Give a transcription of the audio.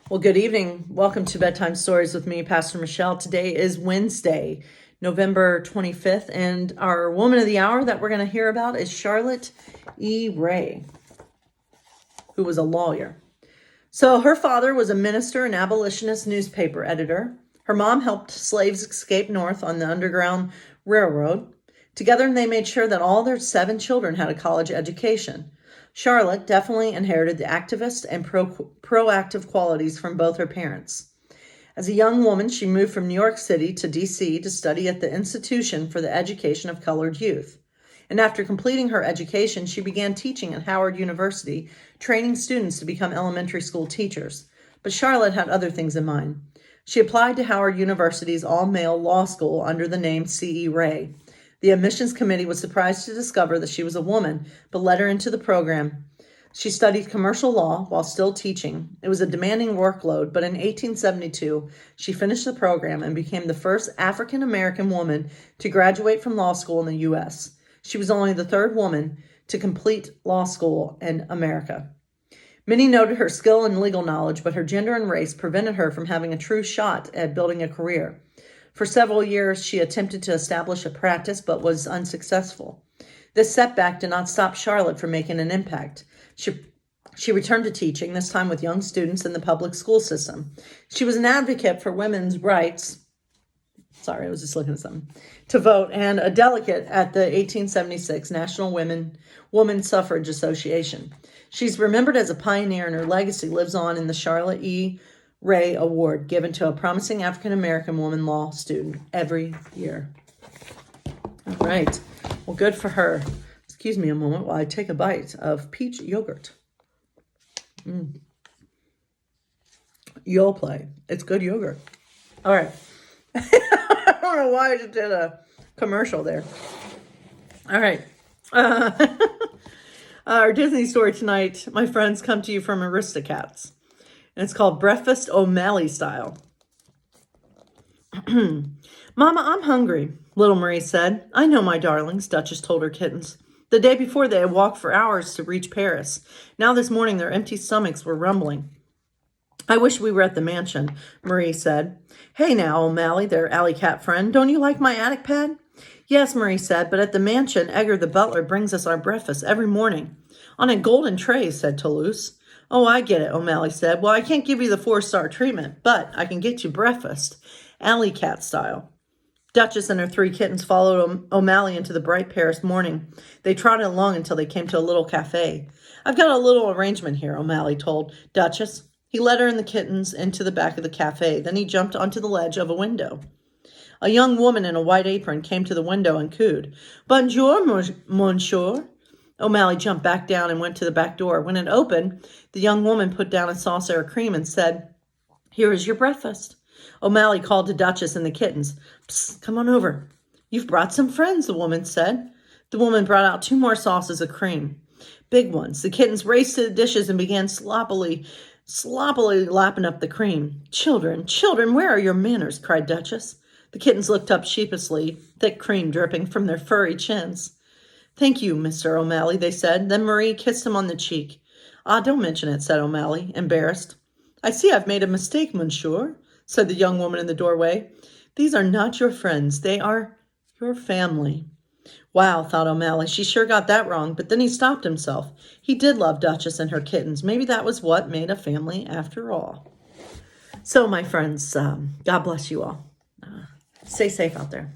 Well, good evening. Welcome to Bedtime Stories with me, Pastor Michelle. Today is Wednesday, November 25th, and our woman of the hour that we're going to hear about is Charlotte E. Ray, who was a lawyer. So her father was a minister and abolitionist newspaper editor. Her mom helped slaves escape north on the Underground Railroad. Together, they made sure that all their 7 children had a college education. Charlotte definitely inherited the activist and proactive qualities from both her parents. As a young woman, she moved from New York City to D.C. to study at the Institution for the Education of Colored Youth. And after completing her education, she began teaching at Howard University, training students to become elementary school teachers. But Charlotte had other things in mind. She applied to Howard University's all-male law school under the name C.E. Ray. The admissions committee was surprised to discover that she was a woman, but let her into the program. She studied commercial law while still teaching. It was a demanding workload, but in 1872, she finished the program and became the first African-American woman to graduate from law school in the U.S. She was only the 3rd woman to complete law school in America. Many noted her skill and legal knowledge, but her gender and race prevented her from having a true shot at building a career. For several years, she attempted to establish a practice, but was unsuccessful. This setback did not stop Charlotte from making an impact. She returned to teaching, this time with young students in the public school system. She was an advocate for women's rights. Sorry, I was just looking at something. To vote, and a delegate at the 1876 National Woman Suffrage Association. She's remembered as a pioneer, and her legacy lives on in the Charlotte E. Ray Award, given to a promising African-American woman law student every year. All right. Well, good for her. Excuse me a moment while I take a bite of peach yogurt. You'll play. It's good yogurt. All right. I don't know why I just did a commercial there. All right. Our Disney story tonight, my friends, come to you from Aristocats. And it's called Breakfast O'Malley Style. Mama, I'm hungry, little Marie said. I know, my darlings, Duchess told her kittens. The day before, they had walked for hours to reach Paris. Now this morning, their empty stomachs were rumbling. I wish we were at the mansion, Marie said. Hey now, O'Malley, their alley cat friend, don't you like my attic pad? Yes, Marie said, but at the mansion, Edgar the butler brings us our breakfast every morning. On a golden tray, said Toulouse. Oh, I get it, O'Malley said. Well, I can't give you the 4-star treatment, but I can get you breakfast, alley cat style. Duchess and her 3 kittens followed O'Malley into the bright Paris morning. They trotted along until they came to a little cafe. I've got a little arrangement here, O'Malley told Duchess. He led her and the kittens into the back of the cafe. Then he jumped onto the ledge of a window. A young woman in a white apron came to the window and cooed, Bonjour, monsieur. O'Malley jumped back down and went to the back door. When it opened, the young woman put down a saucer of cream and said, Here is your breakfast. O'Malley called to Duchess and the kittens. Psst, come on over. You've brought some friends, the woman said. The woman brought out 2 more saucers of cream, big ones. The kittens raced to the dishes and began sloppily lapping up the cream. Children, where are your manners? Cried Duchess. The kittens looked up sheepishly, thick cream dripping from their furry chins. Thank you, Mr. O'Malley, they said. Then Marie kissed him on the cheek. Ah, don't mention it, said O'Malley, embarrassed. I see I've made a mistake, monsieur, said the young woman in the doorway. These are not your friends. They are your family. Wow, thought O'Malley. She sure got that wrong, but then he stopped himself. He did love Duchess and her kittens. Maybe that was what made a family after all. So, my friends, God bless you all. Stay safe out there.